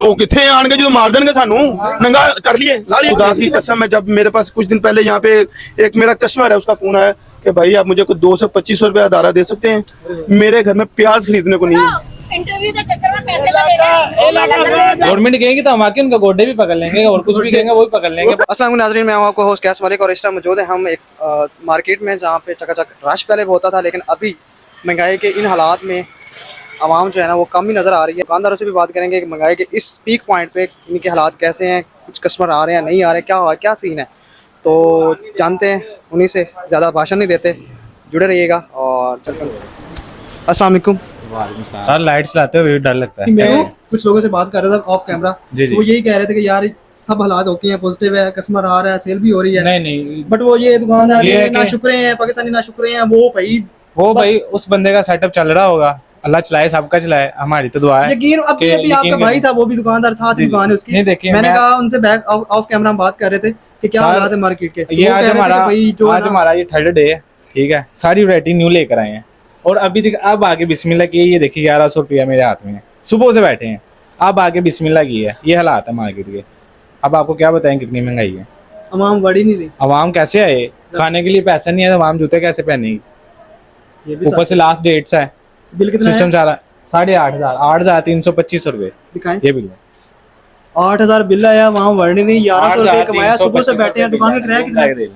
ਉਹ ਕਿੱਥੇ ਆਣਗੇ ਜਦੋਂ ਮਾਰ ਦੇਣਗੇ ਸਾਨੂੰ नंगा कर लिए ला लिए। खुदा की कसम है, जब मेरे पास कुछ दिन पहले यहाँ पे एक मेरा कस्टमर है, उसका फोन आया कि भाई आप मुझे कुछ 225 रुपया अदारा दे सकते हैं, मेरे घर में प्याज खरीदने को नहीं है। इंटरव्यू के चक्कर में पैसे लगेगा। गवर्नमेंट कहेगी तो हम आके उनका गोडे भी पकड़ लेंगे और कुछ भी कहेंगे वो भी पकड़ लेंगे। अस्सलाम वालेकुम नाज़रीन, मैं हूं आपको होस्ट कैस मलिक और इस टाइम मौजूद है हम एक मार्केट में जहां पे चकाचक रश पहले होता था, लेकिन अभी महंगाई के इन हालात में आवाम जो है ना वो कम ही नज़र आ रही है। दुकानदारों से भी बात करेंगे कि महंगाई के इस पीक पॉइंट पे इनके हालात कैसे हैं, कुछ कस्टमर आ रहे हैं नहीं आ रहे, क्या सीन है, तो जानते हैं उन्हीं से। ज़्यादा भाषण नहीं देते, जुड़े रहिएगा। और अस्सलाम वालेकुम सर, लाइट चलाते हुए डर लगता है। मैं कुछ लोगों से बात कर रहा था ऑफ कैमरा, जी। वो यही कह रहे थे कि यार सब हालात होते हैं, पॉजिटिव है, कस्टमर आ रहा है, सेल भी हो रही है। नहीं बट वो ये दुकानदार ये ना शुक्रे हैं, पाकिस्तानी ना शुक्रे हैं, वो भाई उस बंदे का सेटअप चल रहा होगा, अल्लाह चलाए सबका चलाए, हमारी तो दुआ है। यकीन अब ये भी आपका भाई था, वो भी दुकानदार, साथ ही दुकान है उसकी। नहीं देखिए, मैंने कहा उनसे बैक ऑफ कैमरा हम बात कर रहे थे कि क्या हालात है मार्केट के। ये आज हमारा ये थर्ड डे है, ठीक है। सारी वैरायटी न्यू लेकर आए हैं और अभी अब आगे बिस्मिल्लाह की, ये देखिए 1100 रुपया मेरे हाथ में है, सुबह से बैठे हैं, अब आगे बिस्मिल्लाह की है। ये हालात है मार्केट के। अब आपको क्या बताएं कितनी महंगाई है। अवाम बढ़ी नहीं रही, अवाम कैसे आए, खाने के लिए पैसा नहीं है तो अवाम जूते कैसे पहनेगी। ऊपर से लास्ट डेट्स है, बिल कितना सिस्टम सारा 8,500 8,325 रुपए दिखाएं। ये बिल 8,000 बिल आया, वहाँ बढ़ नहीं, 1100 रुपये कमाया, सुबह से बैठे हैं। दुकान का किराया कितना है?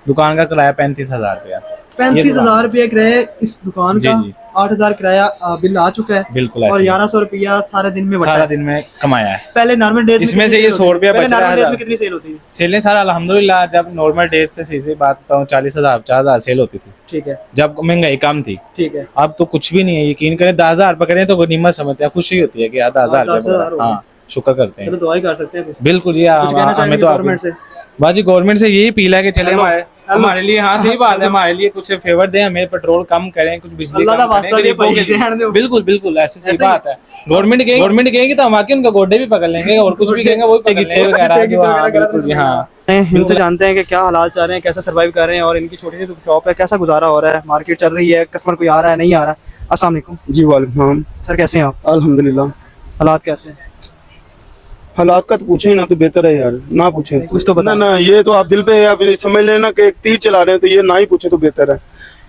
दुकान का किराया 35,000 रुपया। 35,000 रुपया किराया इस दुकान का, 8,000 किराया बिल आ चुका है, बिल्कुल। और 1100 रुपया सारे दिन में सारा दिन में कमाया है। पहले नॉर्मल डेज इसमें से ये 100 रुपया बच रहा है। कितनी सेल होती है? सेलें सारा अल्हम्दुलिल्लाह, जब नॉर्मल डेज थे सीधी बात बताऊं 40,000 50,000 सेल होती थी, ठीक है, जब महंगाई कम थी, ठीक है। अब तो कुछ भी नहीं है। यकीन करें 10,000 पकड़े तो गनीमत समझते हैं, खुशी होती है कि 10,000। हाँ, शुक्र करते हैं, दुआई कर सकते हैं। बिल्कुल। ये हमें तो गवर्नमेंट से बाजी गवर्नमेंट से यही अपील है कि चले हमारे लिए, हाँ सही बात है, हमारे लिए कुछ फेवर दें, हमें पेट्रोल कम करें, कुछ बिजली कम करें। बिल्कुल बिल्कुल, ऐसी सही बात है। गवर्नमेंट कहेगी तो हम आके उनका गोडे भी पकड़ लेंगे और कुछ भी कहेंगे वो भी पकड़ लेंगे वगैरह। हाँ, इनसे जानते हैं कि क्या हालात चल रहे हैं, कैसे सर्वाइव कर रहे हैं, और इनकी छोटी सी शॉप है, कैसा गुजारा हो रहा है, मार्केट चल रही है, कस्टमर कोई आ रहा है नहीं आ रहा है। अस्सलाम वालेकुम। जी वालेकुम सर, कैसे हैं आप? अल्हम्दुलिल्लाह। हालात कैसे हैं? हालात का तो पूछे ना तो बेहतर है यार, ना पूछे कुछ तो बता। ना, ये तो आप दिल पे आप समझ लेना कि एक तीर चला रहे हैं, तो ये ना ही पूछे तो बेहतर है।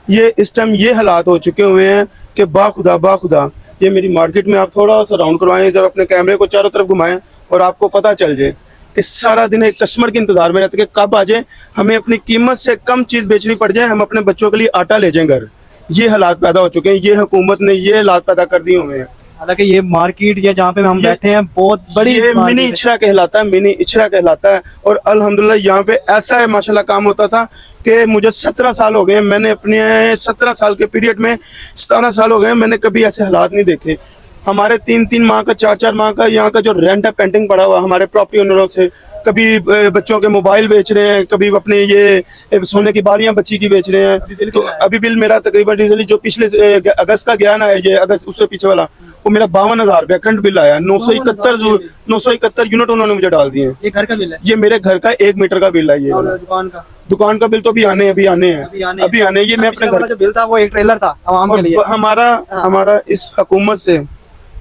ये इस टाइम ये हालात हो चुके हुए हैं कि बाखुदा ये मेरी मार्केट में आप थोड़ा सा राउंड करवाएं, जब अपने कैमरे को चारों तरफ घुमाएं और आपको पता चल जाए कि सारा दिन एक कस्टमर के इंतजार में रहते कि कब आ जाए, हमें अपनी कीमत से कम चीज बेचनी पड़ जाए, हम अपने बच्चों के लिए आटा ले जाएं घर। ये हालात पैदा हो चुके हैं, ये हुकूमत ने ये हालात पैदा कर दिए हुए हैं। हालांकि ये मार्केट या जहाँ पे हम बैठे हैं बहुत बड़ी मिनी इचरा कहलाता है। और अल्हम्दुलिल्लाह यहाँ पे ऐसा है माशाल्लाह काम होता था कि मुझे 17 साल हो गए, मैंने अपने 17 साल के पीरियड में 17 साल हो गए, मैंने कभी ऐसे हालात नहीं देखे। हमारे 3-3 माह का 4-4 माह का यहाँ का जो रेंट है पेंडिंग पड़ा हुआ हमारे प्रॉपर्टी ओनरों से। कभी बच्चों के मोबाइल बेच रहे हैं, कभी अपने ये सोने की बालियां बच्ची की बेच रहे हैं। तो अभी बिल मेरा तकरीबन डीजली जो पिछले अगस्त का गया ना, ये अगस्त उससे पीछे वाला, वो मेरा 52,000 रुपया करंट बिल आया। 971 यूनिट उन्होंने मुझे डाल दिए। ये घर का बिल है? ये मेरे घर का 1 मीटर का बिल है। ये दुकान का बिल तो अभी आने हैं। ये मैं अपने घर जो बिल था वो एक ट्रेलर था आवाम के लिए। हमारा इस हुकूमत से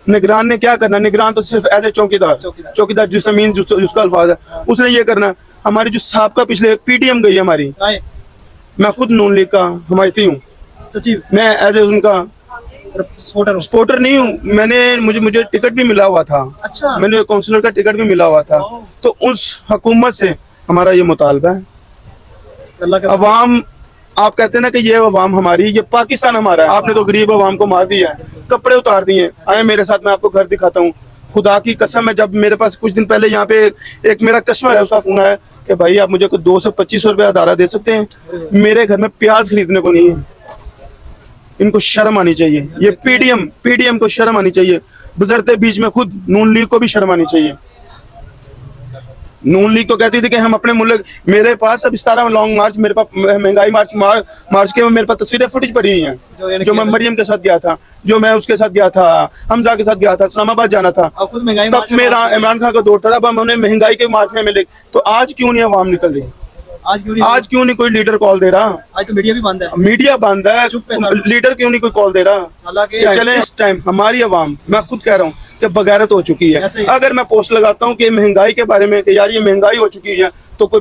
निगरान ने क्या करना, निगरान तो सिर्फ एज ए चौकीदार जिस जमीन जिसका अल्फाज है उसने ये करना। हमारी जो साहब पिछले पीटीएम गई हमारी, मैं खुद नून लीग का हमायती हूँ, मैं एज ए उनका सपोर्टर नहीं हूँ। मुझे टिकट भी मिला हुआ था। अच्छा। मैंने काउंसलर का टिकट भी मिला हुआ था। तो उस हुकूमत से हमारा ये मुतालबा है। अवाम, आप कहते हैं ना कि ये अवाम हमारी, ये पाकिस्तान हमारा है। आपने तो गरीब अवाम को मार दिया है, कपड़े उतार दिए। आए मेरे साथ, मैं आपको घर दिखाता हूँ। खुदा की कसम है, जब मेरे पास कुछ दिन पहले यहाँ पे एक मेरा कस्टमर है, उसका फोन आया कि भाई आप मुझे कुछ 225 रुपया अदारा दे सकते हैं, मेरे घर में प्याज खरीदने को नहीं है। इनको शर्म आनी चाहिए। ये पीडीएम को शर्म आनी चाहिए। गुजरते बीच में खुद नून लीग को भी शर्म आनी चाहिए। नून लीग तो कहती थी कि हम अपने मुल्क, मेरे पास अब 17 लॉन्ग मार्च, मेरे पास महंगाई मार्च के मेरे पास तस्वीरें फुटेज पड़ी हुई हैं, जो मैं मरियम के साथ गया था, जो मैं उसके साथ गया था, हमजा के साथ गया था, इस्लामाबाद जाना था। तब मेरा इमरान खान का दौर था, तब हमने महंगाई के मार्च में मिले। तो आज क्यों नहीं अवाम निकल रही? आज क्यों नहीं कोई लीडर कॉल दे रहा? आज तो मीडिया भी बंद है। मीडिया बंद है, लीडर क्यों नहीं कोई कॉल दे रहा? चले इस टाइम हमारी अवाम, मैं खुद कह रहा हूँ, कि बगैरत हो चुकी है। अगर मैं पोस्ट लगाता हूँ कि महंगाई के बारे में कि यार ये महंगाई हो चुकी है, तो कोई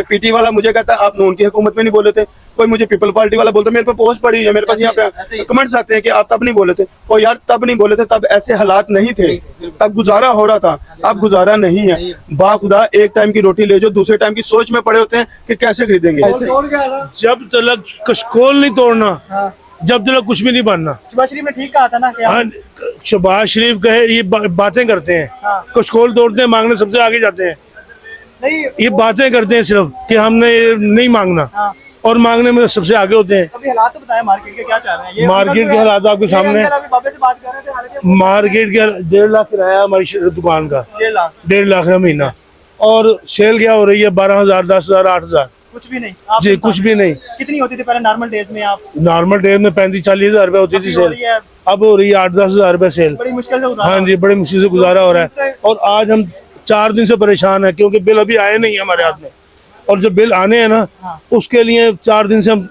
पीटी वाला मुझे कहता है आप नून की हुकूमत में नहीं बोले थे, कोई मुझे पीपल पार्टी वाला बोलता है, मेरे पे पोस्ट पड़ी है, मेरे पास यहाँ पे कमेंट्स आते हैं कि आप तब नहीं बोले थे। और यार तब नहीं बोले थे, तब ऐसे हालात नहीं थे, तब गुजारा हो रहा था, अब गुजारा नहीं है। बाखुदा एक टाइम की रोटी ले जो, दूसरे टाइम की सोच में पड़े होते हैं कि कैसे खरीदेंगे। जब तक कशकोल नहीं तोड़ना, जब तक कुछ भी नहीं बनना। शहबाज शरीफ ने ठीक कहा था ना कि हाँ, शहबाज शरीफ कहे ये बातें करते हैं, कशकोल तोड़ते हैं, मांगने सबसे आगे जाते हैं। नहीं, ये बातें करते हैं सिर्फ कि हमने ये नहीं मांगना, और मांगने में सबसे आगे होते हैं। अभी हालात तो बताएं मार्केट के, क्या चाह रहे हैं? ये मार्केट के हालात आपके सामने। अभी बाबे से बात कर रहे थे, हालांकि मार्केट के 1.5 लाख किराया हमारी दुकान का, 1.5 लाख का महीना, और सेल क्या हो रही है 12,000, 10,000, 8,000। कुछ भी नहीं आप जी कुछ भी नहीं। कितनी होती थी पहले नॉर्मल डेज में? आप नॉर्मल डेज में 35-40 हजार रुपए होती थी सेल, अब हो रही है 8-10 हजार रुपए सेल। बड़ी मुश्किल से हाँ जी, बड़ी मुश्किल से गुजारा हो रहा है। और आज हम 4 दिन से परेशान है, क्योंकि बिल अभी आए नहीं है हमारे हाथ में, और जब बिल आने हैं ना, उसके लिए 4 दिन से हम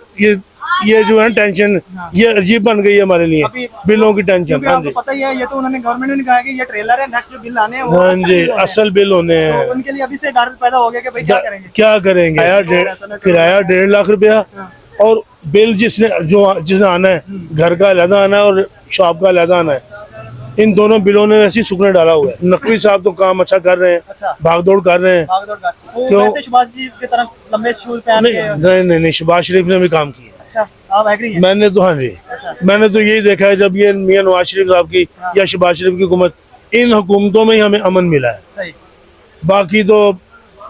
ये जो है टेंशन, ये अजीब बन गई है हमारे लिए, बिलों की टेंशन। हाँ जी, पता ही है, ये तो उन्होंने गवर्नमेंट ने कहा कि ये ट्रेलर है, नेक्स्ट जो बिल आने हैं हाँ जी असल बिल होने हैं। उनके लिए अभी से डर पैदा हो गया कि भाई क्या करेंगे, क्या करेंगे। किराया 1.5 लाख रुपया, और बिल जिसने आना है, घर का अलहदा आना है और शॉप का अलहदा आना है, इन दोनों बिलों ने ऐसी सुखने डाला हुआ है। नकवी साहब तो काम अच्छा कर रहे हैं, भागदौड़ कर रहे हैं। क्यों? वैसे शहबाज शरीफ की तरफ लंबे शूज पहन के नहीं, शहबाज शरीफ ने भी काम किया। अच्छा, आप एग्री हैं? मैंने तो हाँ जी, मैंने तो यही देखा है, जब ये मियां नवाज शरीफ साहब की या शहबाज शरीफ की हुकूमत, इन हुकूमतों में ही हमें अमन मिला है। सही। बाकी तो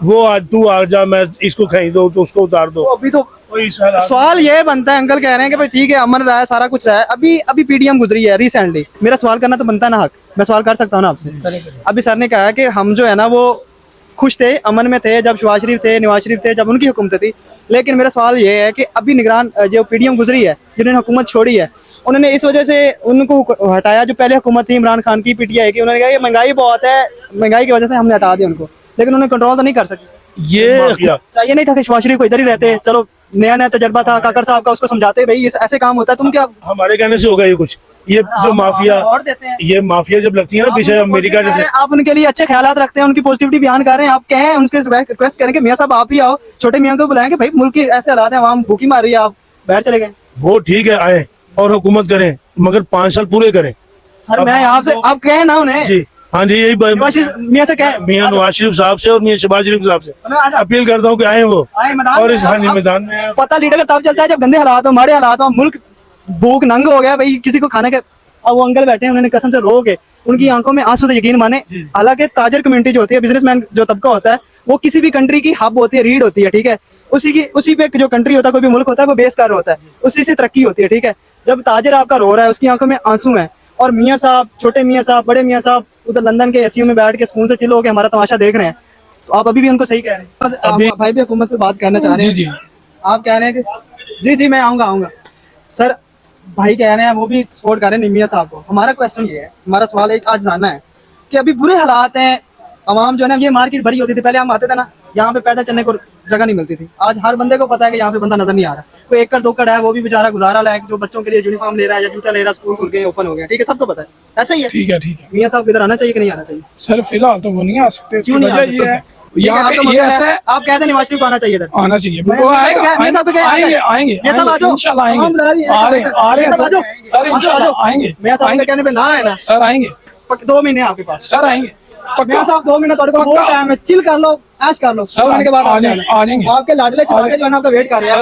वो आज तू आ जा, मैं इसको खरीद दो तो उसको उतार दो। अभी तो कोई सवाल ये बनता है, अंकल कह रहे हैं कि भाई ठीक है अमन रहा है, सारा कुछ रहा है, अभी पीडीएम गुजरी है रिसेंटली, मेरा सवाल करना तो बनता है ना हक, मैं सवाल कर सकता हूँ ना आपसे। अभी सर ने कहा कि हम जो है ना वो खुश थे, अमन में थे जब शहबाज शरीफ थे, नवाज शरीफ थे, जब उनकी हुकूमत थी। लेकिन मेरा सवाल ये है कि अभी निगरान जो पीडीएम गुजरी है, जिन्होंने हुकूमत छोड़ी है, उन्होंने इस वजह से उनको हटाया, जो पहले हुकूमत थी इमरान खान की, पीटीआई की, उन्होंने कहा कि महंगाई बहुत है, महंगाई की वजह से हमने हटा दिया उनको, लेकिन उन्होंने कंट्रोल तो नहीं कर सके। ये चाहिए नहीं था कि शहबाज शरीफ को इधर ही रहते, चलो नया नया तजर्बा था काकर साहब का, उसको समझाते भाई ये ऐसे काम होता है, तुम क्या हमारे कहने से होगा ये कुछ, ये जो माफिया और देते हैं, ये माफिया जब लगती है ना पीछे अमेरिका जैसे, आप उनके लिए अच्छे ख्यालात रखते हैं, उनकी पॉजिटिविटी बयान कर रहे हैं, आप कहें उनके रिक्वेस्ट करें कि मियां साहब आप ही आओ, छोटे मियां को बुलाएं कि भाई मुल्क के ऐसे हालात हैं, वहाँ भूखी मार रही है, आप बाहर चले गए। वो ठीक है, आए और हुकूमत करें, मगर 5 साल पूरे करें। सर मैं आपसे, आप कहें ना उन्हें जी हाँ जी, यही मियां से कहें, मियां नवाज शरीफ साहब से और मियां शहबाज शरीफ साहब से अपील करता हूँ कि आए वो, और इस हाँ जी मैदान में। पता लीडर का तब चलता है जब गंदे हालात हो, माड़े हालात हो, मुल्क भूख नंग हो गया भाई, किसी को खाने के। अब वो अंकल बैठे हैं, उन्होंने कसम से रो के, उनकी आंखों में आंसू से यकीन माने। हालांकि ताजर कम्युनिटी जो होती है, बिजनेसमैन जो तबका होता है, वो किसी भी कंट्री की हब होती है, रीढ़ होती है, ठीक है, उसी पे जो कंट्री होता है, कोई भी मुल्क होता है, वो बेस कर होता है, उसी से तरक्की होती है, ठीक है। जब ताजर आपका रो रहा है, उसकी आंखों में आंसू हैं, और मियां साहब, छोटे मियां साहब, बड़े मियां साहब उधर लंदन के एसीयू में बैठ के स्कूल से चिल होकर हमारा तमाशा देख रहे हैं, तो आप अभी भी उनको सही कह रहे हैं। अभी भाई भी हुकूमत पे बात करना चाह रहे हैं। जी आप कह रहे हैं कि जी मैं आऊंगा सर, भाई कह रहे हैं वो भी सपोर्ट कर रहे हैं मियां साहब को। हमारा क्वेश्चन ये है, हमारा सवाल एक आज जानना है कि अभी बुरे हालात हैं, आवाम जो है ना, ये मार्केट भरी होती थी, पहले हम आते थे ना, यहाँ पे पैदल चलने को जगह नहीं मिलती थी। आज हर बंदे को पता है कि यहाँ पे बंदा नजर नहीं आ रहा, कोई 1-2 है, वो भी बेचारा गुजारा लायक, जो बच्चों के लिए यूनिफॉर्म ले रहा है या जूता ले रहा है, स्कूल खुल गए, ओपन हो गया, ठीक है, सबको पता है, ऐसा ही है। ठीक है मियां साहब किधर आना चाहिए कि नहीं आना चाहिए? सर फिलहाल तो वो नहीं आ सकते, क्यों नहीं आ सकते? यहाँ पे ये ऐसा है, आप कहते हैं नवाज शरीफ को आना चाहिए, आना चाहिए, बिल्कुल आएंगे इंशाल्लाह आएंगे, आ रहे हैं सर इंशाल्लाह आएंगे, मियां साहब के कहने पे ना आए ना सर, आएंगे 2 महीने आपके पास, सर आएंगे मियां साहब 2 महीने थोड़े को बहुत टाइम है, चिल कर लो, ऐश कर लो, सर आने के बाद आ जाएंगे, आपके लाडले शहजादे जो है ना आपका वेट कर रहे हैं।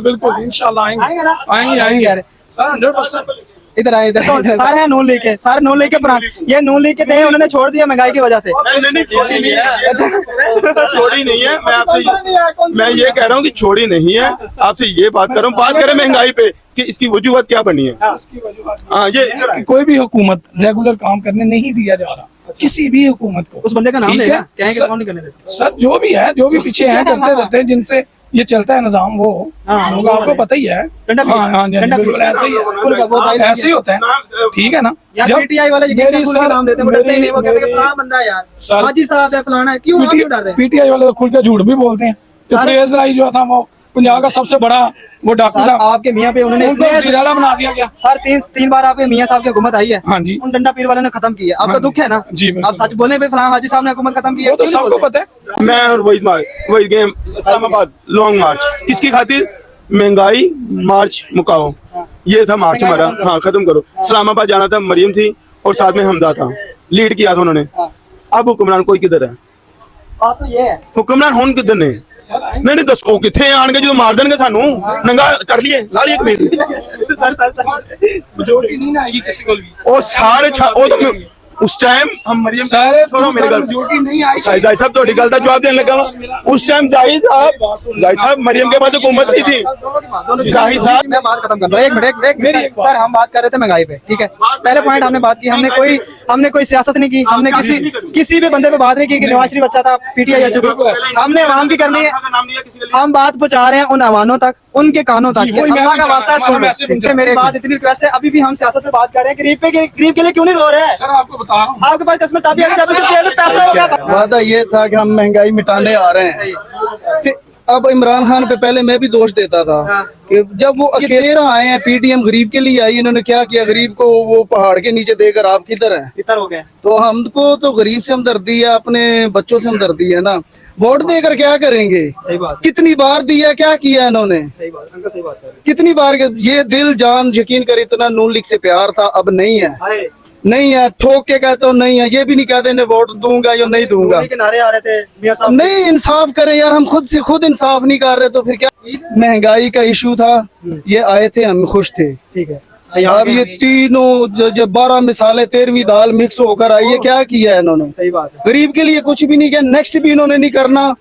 बिल्कुल इंशाल्लाह आएंगे सर 100%। इधर आए, इधर सारे हैं नून लीग के, सारे नून लीग के पुराने, ये नून लीग के थे, उन्होंने छोड़ दिया महंगाई की वजह से। नहीं छोड़ी नहीं है, छोड़ी नहीं है, मैं ये कह रहा हूँ कि छोड़ी नहीं है, आपसे ये बात कर रहा हूँ। बात करें महंगाई पे कि इसकी वजूहत क्या बनी है। हाँ ये कोई भी हुकूमत रेगुलर काम करने नहीं दिया जा रहा किसी भी हुकूमत को। उस बंदे का नाम लेना, कहेंगे सर, कौन नहीं करने देते। सर जो भी है, जो भी पीछे हैं, करते रहते हैं, जिनसे ये चलता है निजाम, वो होगा, आपको पता ही है। हाँ बिल्कुल ऐसे ही है, ऐसे ही होता है, ठीक है ना। जब पीटीआई वाले नाम लेते हैं, वो डरते ही नहीं, वो कहते हैं फलाना बंदा है यार, हाजी साहब है, फलाना है, क्यों आप क्यों डर रहे हैं? पीटीआई वाले तो खुल के झूठ भी बोलते हैं। प्रेस लाई जो था वो पंजाब का सबसे बड़ा वो डॉक्टर सर साहब, आपके मियाँ पे उन्होंने उनको वज़ीर-ए-आला बना दिया गया। सर तीन बार आपके मियाँ साहब की हुकूमत आई है। हाँ जी। उन डंडा पीर वालों ने खत्म की है। आपका दुख है ना? जी, बिल्कुल। आप सच बोलने पे फलां हाजी साहब ने हुकूमत खत्म की है, वो तो क्यों नहीं सबको बोलते? पता है। मैं और वही गेम इस्लामाबाद लॉन्ग मार्च किसकी खातिर? महंगाई मार्च मुकाओ, ये था मार्च हमारा। हाँ खत्म करो। इस्लामाबाद जाना था, मरियम थी और साथ में हमदा था, लीड किया था उन्होंने। अब हुक्मरान कोई किधर है? बात तो ये है। हुक्मरान हुन किधर ने? नहीं नहीं दसो किथे आन के जो मार देंगे सानू नंगा कर लिए ला लिए कमीज। मेजोरिटी नहीं ना आएगी किसी को भी। और सारे वो तो उस टाइम हम मरियम सारे छोड़ो मेरी गल मेजोरिटी नहीं आई। जाहिद साहब थोड़ी गल का जवाब देने लगा हूं। उस टाइम जाहिद साहब मरियम के पास हुकूमत नहीं थी। जाहिद साहब मैं बात खत्म कर रहा हूं। एक मिनट सर, हम बात कर रहे थे महंगाई पे, ठीक है। पहले पॉइंट हमने बात की, हमने कोई सियासत नहीं की, हमने किसी भी बंदे पे बात नहीं की कि नवाज शरीफ अच्छा था, पीटीआई अच्छा था। हमने आवाम की करनी है। हम बात पहुंचा रहे हैं उन अवानों तक, उनके कानों तक। अल्लाह का वास्ता है सुन लो। मेरी बात इतनी रिक्वेस्ट है, अभी भी हम सियासत पे बात कर रहे हैं। गरीब के लिए क्यों नहीं रो रहे हैं? सर आपको बता रहा हूँ, आपके पास किस्मत तभी आएगी जब पैसा होगा। वादा ये था कि हम महंगाई मिटाने आ रहे हैं। अब इमरान खान पे पहले मैं भी दोष देता था कि जब वो अकेला आए हैं, पीटीएम गरीब के लिए आई, इन्होंने क्या किया? गरीब को वो पहाड़ के नीचे देकर आप किधर हैं? इधर हो गए। तो हमको तो गरीब से हमदर्दी है, अपने बच्चों से हमदर्दी है ना। वोट देकर क्या करेंगे? सही बात। कितनी बार दिया, क्या किया इन्होंने? सही बात, अंकल सही बात है। कितनी बार? ये दिल जान यकीन कर, इतना नून लीग से प्यार था, अब नहीं है। नहीं है, ठोक के कहता हूँ नहीं है। ये भी नहीं कहते ने वोट दूंगा या नहीं दूंगा। के नारे आ रहे थे मियां साहब। नहीं, इंसाफ करें यार, हम खुद से खुद इंसाफ नहीं कर रहे तो फिर क्या? महंगाई का इशू था, ये आए थे, हम खुश थे। ठीक है। अब ये तीनों जो 12 मिसालें 13वीं दाल मिक्स होकर आई है, क्या किया है इन्होंने? सही बात है। गरीब के लिए कुछ भी नहीं किया, नेक्स्ट भी इन्होंने नहीं करना।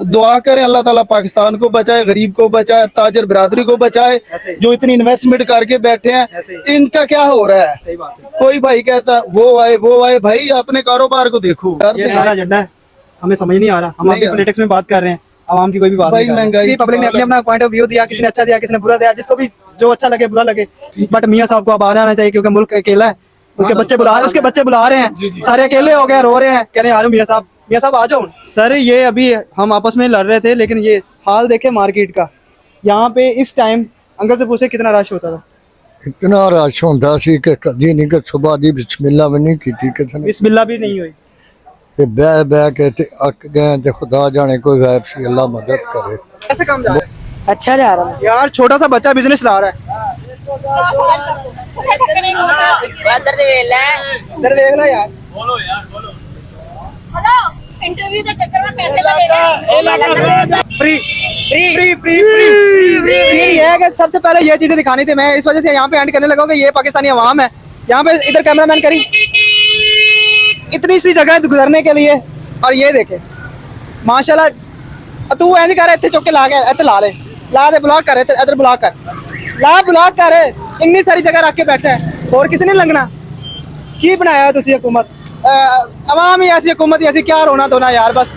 दुआ करें अल्लाह ताला पाकिस्तान को बचाए, गरीब को बचाए, ताजर बिरादरी को बचाए, जो इतनी इन्वेस्टमेंट करके बैठे हैं। इनका क्या हो रहा है? सही बात है। कोई भाई कहता वो आए, भाई अपने कारोबार को देखो। ये सारा एजेंडा है, हमें समझ नहीं आ रहा। हम अभी पॉलिटिक्स में बात कर रहे हैं, आवाम की कोई भी बात भाई नहीं कर रहे। महंगाई पब्लिक ने अपने अपना पॉइंट ऑफ व्यू दिया, किसी ने अच्छा दिया, किसी ने बुरा दिया, जिसको भी जो अच्छा लगे बुरा लगे। बट मियां साहब को अब आना आना चाहिए, क्योंकि मुल्क अकेला है। उसके बच्चे बुला रहे हैं, सारे अकेले हो गए, रो रहे हैं, कह रहे हैं मियां साहब आ जाओ। सर ये अभी हम आपस में लड़ रहे थे, लेकिन ये हाल देखे मार्केट का। यहाँ पे इस टाइम अंकल से पूछे कितना रश होता था? इतना रश होता सी कि कदी नहीं कि सुबह दी बिस्मिल्लाह भी नहीं की किसी ने। बिस्मिल्लाह भी नहीं हुई। ते बह के ते अक गए ते खुदा जाने कोई गायब सी, अल्लाह मदद करे। कैसे काम जा रहा है? अच्छा जा रहा है यार छोटा सा बच्चा बिजनेस ला रहा है। इधर देख ले। इधर देख लो यार। हेलो, इंटरव्यू के चक्कर में पैसे लगेगा। फ्री है कि सबसे पहले ये चीजें दिखानी थी। मैं इस वजह से यहाँ पे एंड करने लगा कि ये पाकिस्तानी अवाम है। यहाँ पे इधर कैमरामैन करी इतनी सी जगह गुजरने के लिए, और ये देखे माशाल्लाह। तू ऐसे कर इतने चुक के ला के इतने ला दे ब्लॉक कर इधर ब्लॉक कर इतनी सारी जगह रख के बैठे है, और किसी ने लंघना की बनाया तुसी हुकूमत? अवाम ही ऐसी, हुकूमत ही ऐसी, क्या रोना धोना यार। बस